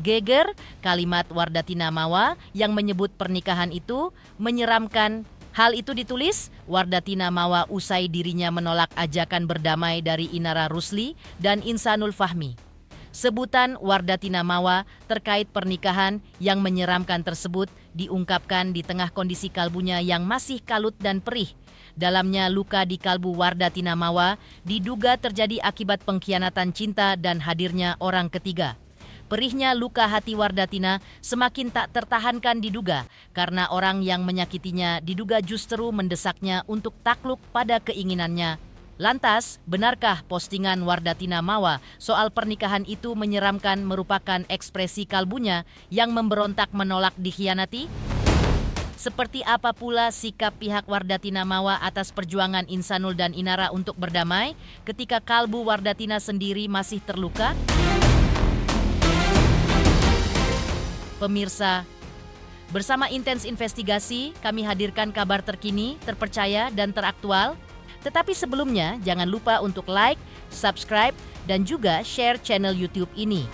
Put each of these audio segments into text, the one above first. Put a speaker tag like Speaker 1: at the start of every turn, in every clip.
Speaker 1: Geger, kalimat Wardatina Mawa yang menyebut pernikahan itu menyeramkan. Hal itu ditulis Wardatina Mawa usai dirinya menolak ajakan berdamai dari Inara Rusli dan Insanul Fahmi. Sebutan Wardatina Mawa terkait pernikahan yang menyeramkan tersebut diungkapkan di tengah kondisi kalbunya yang masih kalut dan perih. Dalamnya luka di kalbu Wardatina Mawa diduga terjadi akibat pengkhianatan cinta dan hadirnya orang ketiga. Perihnya luka hati Wardatina semakin tak tertahankan diduga karena orang yang menyakitinya diduga justru mendesaknya untuk takluk pada keinginannya. Lantas, benarkah postingan Wardatina Mawa soal pernikahan itu menyeramkan merupakan ekspresi kalbunya yang memberontak menolak dikhianati? Seperti apa pula sikap pihak Wardatina Mawa atas perjuangan Insanul dan Inara untuk berdamai ketika kalbu Wardatina sendiri masih terluka? Pemirsa, bersama Intens Investigasi kami hadirkan kabar terkini, terpercaya, dan teraktual. Tetapi sebelumnya jangan lupa untuk like, subscribe, dan juga share channel YouTube ini.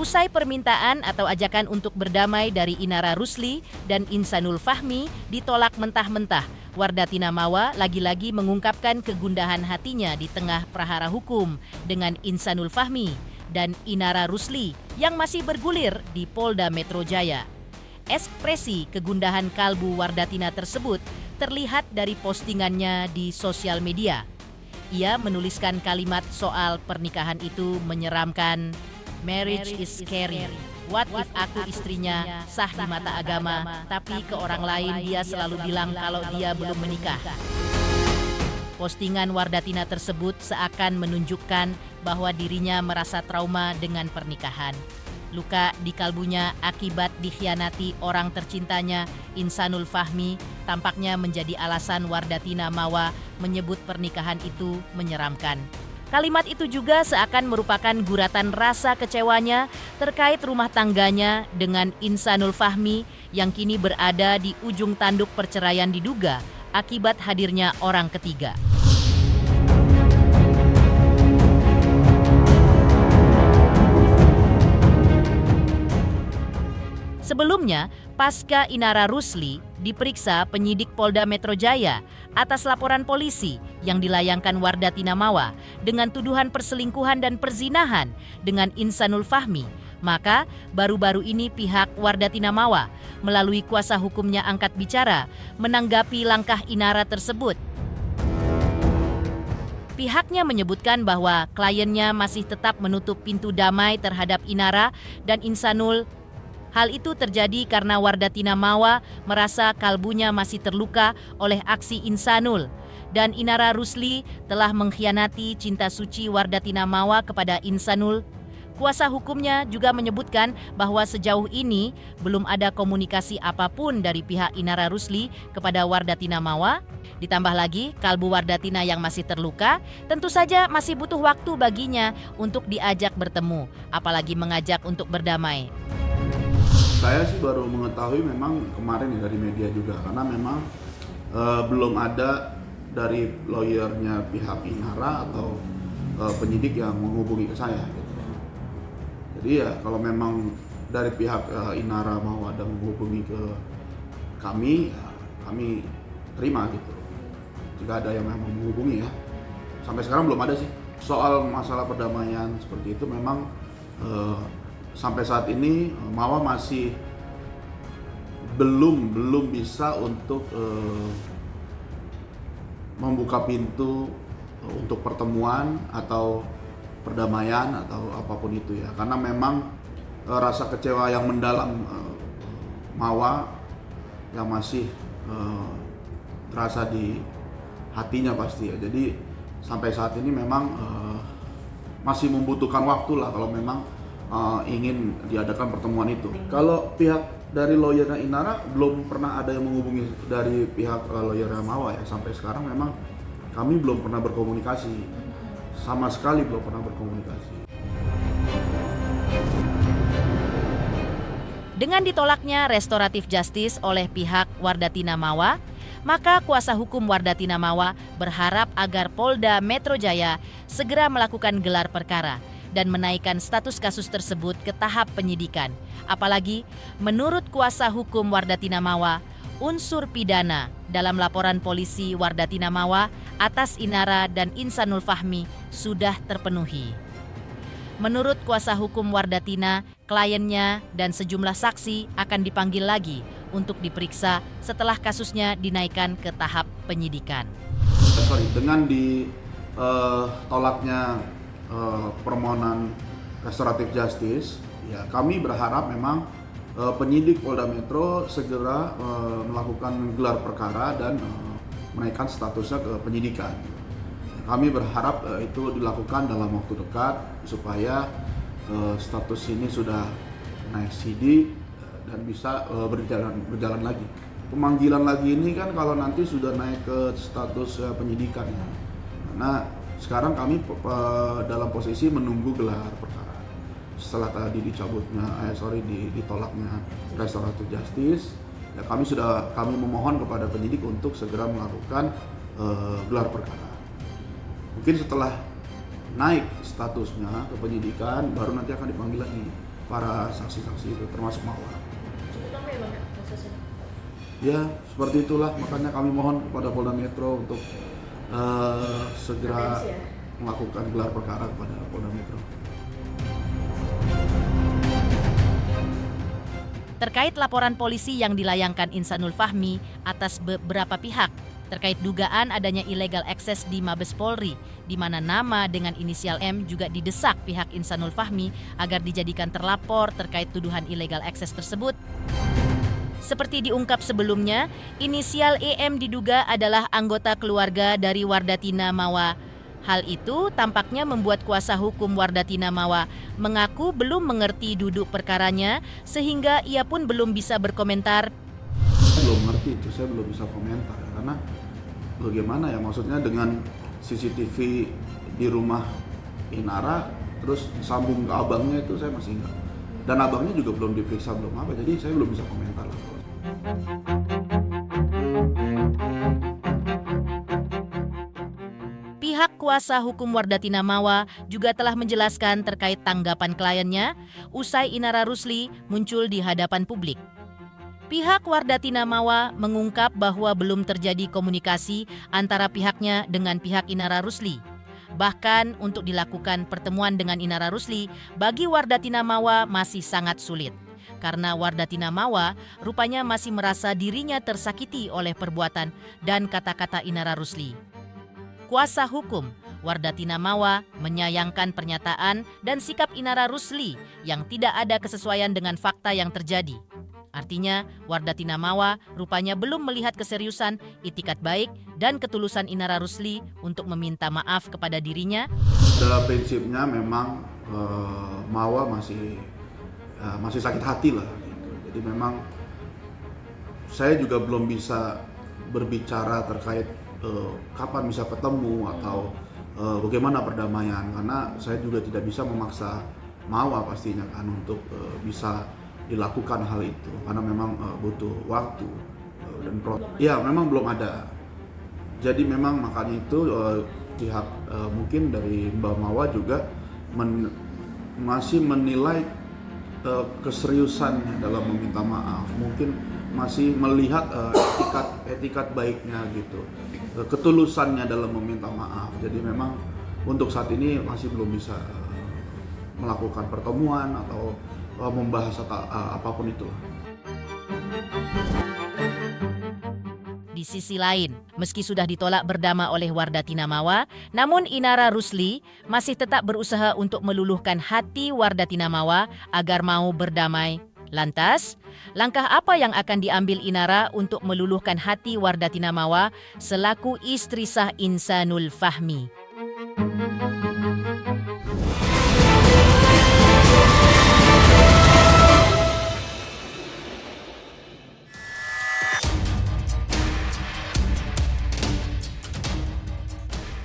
Speaker 1: Usai permintaan atau ajakan untuk berdamai dari Inara Rusli dan Insanul Fahmi ditolak mentah-mentah, Wardatina Mawa lagi-lagi mengungkapkan kegundahan hatinya di tengah prahara hukum dengan Insanul Fahmi dan Inara Rusli yang masih bergulir di Polda Metro Jaya. Ekspresi kegundahan kalbu Wardatina tersebut terlihat dari postingannya di sosial media. Ia menuliskan kalimat soal pernikahan itu menyeramkan. Marriage is scary. What if aku istrinya sah di mata agama, tapi ke orang lain dia selalu bilang kalau dia belum menikah. Postingan Wardatina tersebut seakan menunjukkan bahwa dirinya merasa trauma dengan pernikahan. Luka di kalbunya akibat dikhianati orang tercintanya, Insanul Fahmi, tampaknya menjadi alasan Wardatina Mawa menyebut pernikahan itu menyeramkan. Kalimat itu juga seakan merupakan guratan rasa kecewanya terkait rumah tangganya dengan Insanul Fahmi yang kini berada di ujung tanduk perceraian diduga akibat hadirnya orang ketiga. Sebelumnya, pasca Inara Rusli diperiksa penyidik Polda Metro Jaya atas laporan polisi yang dilayangkan Wardatina Mawa dengan tuduhan perselingkuhan dan perzinahan dengan Insanul Fahmi. Maka baru-baru ini pihak Wardatina Mawa melalui kuasa hukumnya angkat bicara menanggapi langkah Inara tersebut. Pihaknya menyebutkan bahwa kliennya masih tetap menutup pintu damai terhadap Inara dan Insanul. Hal itu terjadi karena Wardatina Mawa merasa kalbunya masih terluka oleh aksi Insanul dan Inara Rusli telah mengkhianati cinta suci Wardatina Mawa kepada Insanul. Kuasa hukumnya juga menyebutkan bahwa sejauh ini belum ada komunikasi apapun dari pihak Inara Rusli kepada Wardatina Mawa. Ditambah lagi kalbu Wardatina yang masih terluka, tentu saja masih butuh waktu baginya untuk diajak bertemu, apalagi mengajak untuk berdamai.
Speaker 2: Saya sih baru mengetahui memang kemarin ya dari media juga, karena memang belum ada dari lawyernya pihak Inara atau penyidik yang menghubungi ke saya gitu. Jadi ya kalau memang dari pihak Inara mau ada menghubungi ke kami, ya kami terima gitu. Jika ada yang memang menghubungi ya. Sampai sekarang belum ada sih. Soal masalah perdamaian seperti itu memang sampai saat ini Mawa masih belum bisa untuk membuka pintu untuk pertemuan atau perdamaian atau apapun itu ya, karena memang rasa kecewa yang mendalam Mawa yang masih terasa di hatinya pasti ya. Jadi sampai saat ini memang masih membutuhkan waktu lah kalau memang ingin diadakan pertemuan itu. Kalau pihak dari lawyernya Inara belum pernah ada yang menghubungi dari pihak lawyernya Mawa ya. Sampai sekarang memang kami belum pernah berkomunikasi, sama sekali belum pernah berkomunikasi.
Speaker 1: Dengan ditolaknya restoratif justice oleh pihak Wardatina Mawa, maka kuasa hukum Wardatina Mawa berharap agar Polda Metro Jaya segera melakukan gelar perkara dan menaikkan status kasus tersebut ke tahap penyidikan. Apalagi menurut kuasa hukum Wardatina Mawa, unsur pidana dalam laporan polisi Wardatina Mawa atas Inara dan Insanul Fahmi sudah terpenuhi. Menurut kuasa hukum Wardatina, kliennya dan sejumlah saksi akan dipanggil lagi untuk diperiksa setelah kasusnya dinaikkan ke tahap penyidikan.
Speaker 2: Dengan ditolaknya permohonan restoratif justice, ya kami berharap memang penyidik Polda Metro segera melakukan gelar perkara dan menaikkan statusnya ke penyidikan. Kami berharap itu dilakukan dalam waktu dekat supaya status ini sudah naik sidik dan bisa berjalan lagi. Pemanggilan lagi ini kan kalau nanti sudah naik ke status penyidikan ya. Karena sekarang kami dalam posisi menunggu gelar perkara. Setelah tadi ditolaknya restoratif justice, ya kami memohon kepada penyidik untuk segera melakukan gelar perkara. Mungkin setelah naik statusnya ke penyidikan, baru nanti akan dipanggil lagi para saksi-saksi itu, termasuk Mawar.
Speaker 3: Cukup lama ya Bang ya prosesnya?
Speaker 2: Ya, seperti itulah. Makanya kami mohon kepada Polda Metro untuk segera melakukan gelar perkara kepada Polda Metro.
Speaker 1: Terkait laporan polisi yang dilayangkan Insanul Fahmi atas beberapa pihak, terkait dugaan adanya illegal access di Mabes Polri, di mana nama dengan inisial M juga didesak pihak Insanul Fahmi agar dijadikan terlapor terkait tuduhan illegal access tersebut. Seperti diungkap sebelumnya, inisial EM diduga adalah anggota keluarga dari Wardatina Mawa. Hal itu tampaknya membuat kuasa hukum Wardatina Mawa mengaku belum mengerti duduk perkaranya sehingga ia pun belum bisa berkomentar.
Speaker 2: Saya belum ngerti itu, saya belum bisa komentar karena bagaimana ya, maksudnya dengan CCTV di rumah Inara terus sambung ke abangnya itu saya masih enggak, dan abangnya juga belum diperiksa, belum apa, jadi saya belum bisa komentar lah.
Speaker 1: Pihak kuasa hukum Wardatina Mawa juga telah menjelaskan terkait tanggapan kliennya usai Inara Rusli muncul di hadapan publik. Pihak Wardatina Mawa mengungkap bahwa belum terjadi komunikasi antara pihaknya dengan pihak Inara Rusli. Bahkan untuk dilakukan pertemuan dengan Inara Rusli, bagi Wardatina Mawa masih sangat sulit. Karena Wardatina Mawa rupanya masih merasa dirinya tersakiti oleh perbuatan dan kata-kata Inara Rusli. Kuasa hukum Wardatina Mawa menyayangkan pernyataan dan sikap Inara Rusli yang tidak ada kesesuaian dengan fakta yang terjadi. Artinya, Wardatina Mawa rupanya belum melihat keseriusan, itikat baik, dan ketulusan Inara Rusli untuk meminta maaf kepada dirinya.
Speaker 2: Dalam prinsipnya memang Mawa masih sakit hati lah gitu. Jadi memang saya juga belum bisa berbicara terkait kapan bisa ketemu atau bagaimana perdamaian, karena saya juga tidak bisa memaksa Mawa pastinya kan untuk bisa dilakukan hal itu, karena memang butuh waktu dan ya memang belum ada. Jadi memang makanya itu pihak mungkin dari Mbak Mawa juga masih menilai keseriusannya dalam meminta maaf, mungkin masih melihat etikat baiknya gitu, ketulusannya dalam meminta maaf. Jadi memang untuk saat ini masih belum bisa melakukan pertemuan atau membahas apapun itu.
Speaker 1: Di sisi lain, meski sudah ditolak berdamai oleh Wardatina Mawa, namun Inara Rusli masih tetap berusaha untuk meluluhkan hati Wardatina Mawa agar mau berdamai. Lantas, langkah apa yang akan diambil Inara untuk meluluhkan hati Wardatina Mawa selaku istri sah Insanul Fahmi?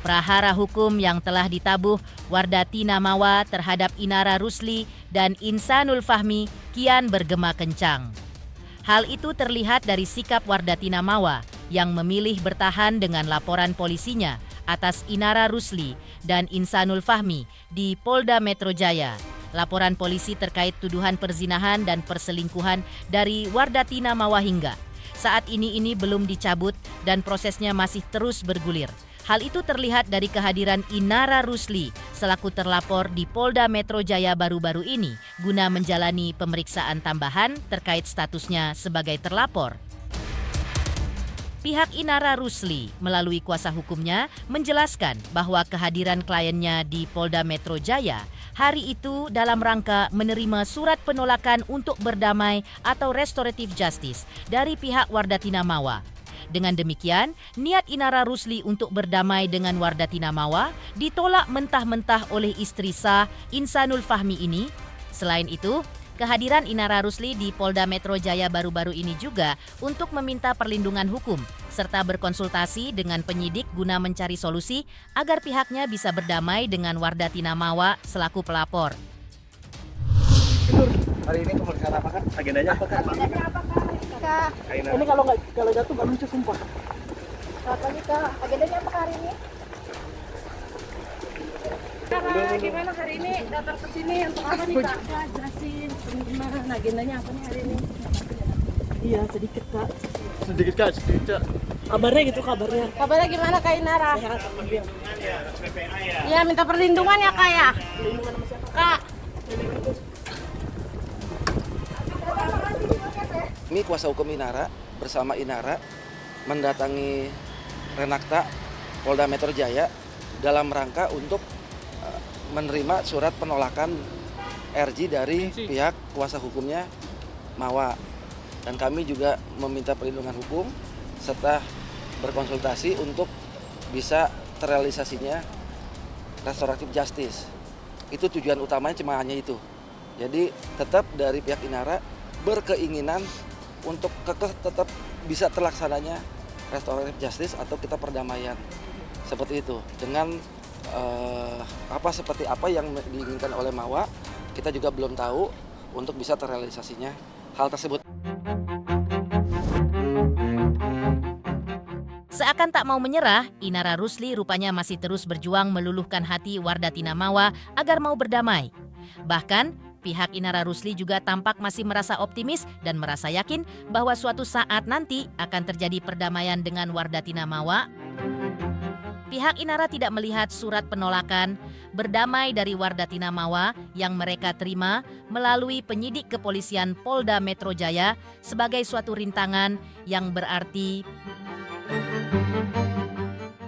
Speaker 1: Prahara hukum yang telah ditabuh Wardatina Mawa terhadap Inara Rusli dan Insanul Fahmi kian bergema kencang. Hal itu terlihat dari sikap Wardatina Mawa yang memilih bertahan dengan laporan polisinya atas Inara Rusli dan Insanul Fahmi di Polda Metro Jaya. Laporan polisi terkait tuduhan perzinahan dan perselingkuhan dari Wardatina Mawa hingga saat ini belum dicabut dan prosesnya masih terus bergulir. Hal itu terlihat dari kehadiran Inara Rusli selaku terlapor di Polda Metro Jaya baru-baru ini guna menjalani pemeriksaan tambahan terkait statusnya sebagai terlapor. Pihak Inara Rusli melalui kuasa hukumnya menjelaskan bahwa kehadiran kliennya di Polda Metro Jaya hari itu dalam rangka menerima surat penolakan untuk berdamai atau restorative justice dari pihak Wardatina Mawa. Dengan demikian, niat Inara Rusli untuk berdamai dengan Wardatina Mawa ditolak mentah-mentah oleh istri sah Insanul Fahmi ini. Selain itu, kehadiran Inara Rusli di Polda Metro Jaya baru-baru ini juga untuk meminta perlindungan hukum serta berkonsultasi dengan penyidik guna mencari solusi agar pihaknya bisa berdamai dengan Wardatina Mawa selaku pelapor.
Speaker 4: Hari ini pemeriksaan apa kan? Agendanya apa kan?
Speaker 3: Kak,
Speaker 4: Ini kalau jatuh nggak lucu sumpah.
Speaker 3: katanya Kak, agendanya apa hari ini? Kak, gimana hari ini datang ke sini untuk apa nih Kak? Kak, jelasin gimana agendanya apa nih hari ini?
Speaker 5: Iya sedikit kak.
Speaker 4: Sedikit kak.
Speaker 5: Kabarnya gitu kabarnya.
Speaker 3: Kabarnya gimana Kak Inara?
Speaker 5: Sehat alhamdulillah.
Speaker 3: Ya minta perlindungan ya Kak ya? Kak.
Speaker 6: Kami kuasa hukum Inara bersama Inara mendatangi Renakta Polda Metro Jaya dalam rangka untuk menerima surat penolakan RJ dari pihak kuasa hukumnya Mawa. Dan kami juga meminta perlindungan hukum serta berkonsultasi untuk bisa terrealisasinya restoratif justice. Itu tujuan utamanya cuma hanya itu. Jadi tetap dari pihak Inara berkeinginan untuk kekeh tetap bisa terlaksananya restoratif justice atau kita perdamaian seperti itu dengan seperti apa yang diinginkan oleh Mawa, kita juga belum tahu untuk bisa terrealisasinya hal tersebut.
Speaker 1: Seakan tak mau menyerah, Inara Rusli rupanya masih terus berjuang meluluhkan hati Wardatina Mawa agar mau berdamai. Bahkan pihak Inara Rusli juga tampak masih merasa optimis dan merasa yakin bahwa suatu saat nanti akan terjadi perdamaian dengan Wardatina Mawa. Pihak Inara tidak melihat surat penolakan berdamai dari Wardatina Mawa yang mereka terima melalui penyidik kepolisian Polda Metro Jaya sebagai suatu rintangan yang berarti.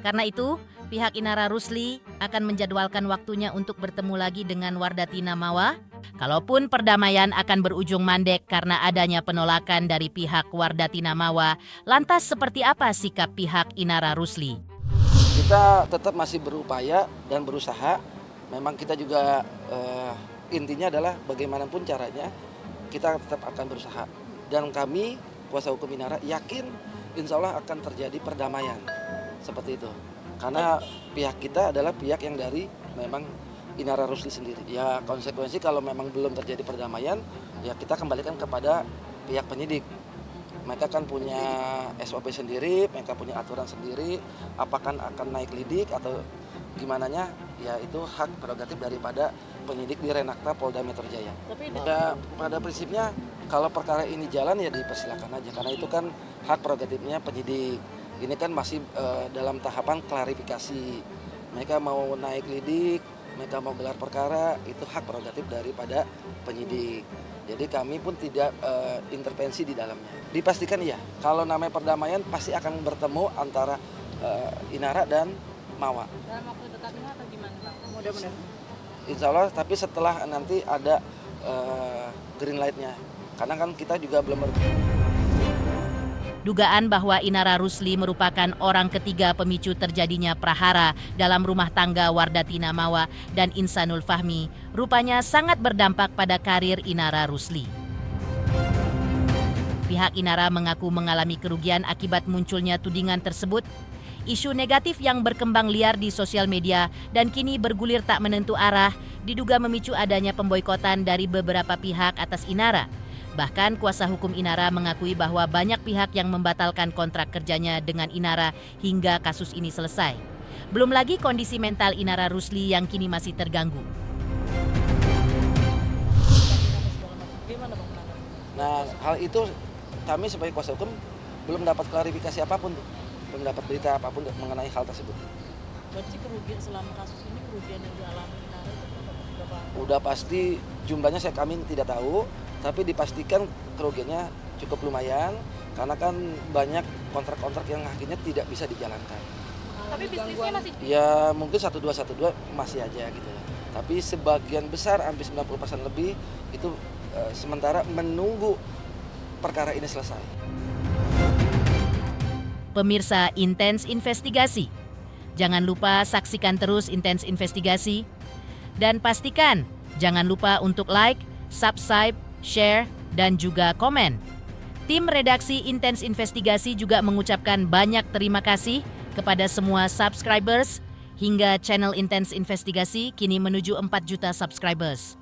Speaker 1: Karena itu, pihak Inara Rusli akan menjadwalkan waktunya untuk bertemu lagi dengan Wardatina Mawa. Kalaupun perdamaian akan berujung mandek karena adanya penolakan dari pihak Wardatina Mawa, lantas seperti apa sikap pihak Inara Rusli?
Speaker 6: Kita tetap masih berupaya dan berusaha. Memang kita juga intinya adalah bagaimanapun caranya kita tetap akan berusaha. Dan kami kuasa hukum Inara yakin insya Allah akan terjadi perdamaian seperti itu. Karena pihak kita adalah pihak yang dari memang Inara Rusli sendiri. Ya konsekuensi kalau memang belum terjadi perdamaian, ya kita kembalikan kepada pihak penyidik. Mereka kan punya SOP sendiri, mereka punya aturan sendiri, apakah akan naik lidik atau gimananya, ya itu hak prerogatif daripada penyidik di Renakta Polda Metro Jaya. Ya, pada prinsipnya kalau perkara ini jalan ya dipersilakan aja, karena itu kan hak prerogatifnya penyidik. Ini kan masih dalam tahapan klarifikasi. Mereka mau naik lidik, mereka mau gelar perkara, itu hak prerogatif daripada penyidik. Jadi kami pun tidak intervensi di dalamnya. Dipastikan iya, kalau namanya perdamaian pasti akan bertemu antara Inara dan Mawa.
Speaker 3: Dalam waktu dekat ini atau gimana Bang? Mudah-mudahan.
Speaker 6: Insya Allah, tapi setelah nanti ada green light-nya. Karena kan kita juga belum
Speaker 1: Dugaan bahwa Inara Rusli merupakan orang ketiga pemicu terjadinya prahara dalam rumah tangga Wardatina Mawa dan Insanul Fahmi rupanya sangat berdampak pada karir Inara Rusli. Pihak Inara mengaku mengalami kerugian akibat munculnya tudingan tersebut. Isu negatif yang berkembang liar di sosial media dan kini bergulir tak menentu arah diduga memicu adanya pemboikotan dari beberapa pihak atas Inara. Bahkan kuasa hukum Inara mengakui bahwa banyak pihak yang membatalkan kontrak kerjanya dengan Inara hingga kasus ini selesai. Belum lagi kondisi mental Inara Rusli yang kini masih terganggu.
Speaker 6: Nah, hal itu kami sebagai kuasa hukum belum dapat klarifikasi apapun, belum dapat berita apapun mengenai hal tersebut.
Speaker 5: Berarti kerugian selama kasus ini, kerugian yang dialami Inara itu berapa?
Speaker 6: Udah pasti jumlahnya kami tidak tahu, tapi dipastikan kerugiannya cukup lumayan karena kan banyak kontrak-kontrak yang akhirnya tidak bisa dijalankan.
Speaker 3: Tapi bisnisnya masih
Speaker 6: Ya mungkin 1212 masih aja gitu ya. Tapi sebagian besar hampir 90% lebih itu sementara menunggu perkara ini selesai.
Speaker 1: Pemirsa Intens Investigasi, jangan lupa saksikan terus Intens Investigasi dan pastikan jangan lupa untuk like, subscribe, share, dan juga komen. Tim redaksi Intens Investigasi juga mengucapkan banyak terima kasih kepada semua subscribers hingga channel Intens Investigasi kini menuju 4 juta subscribers.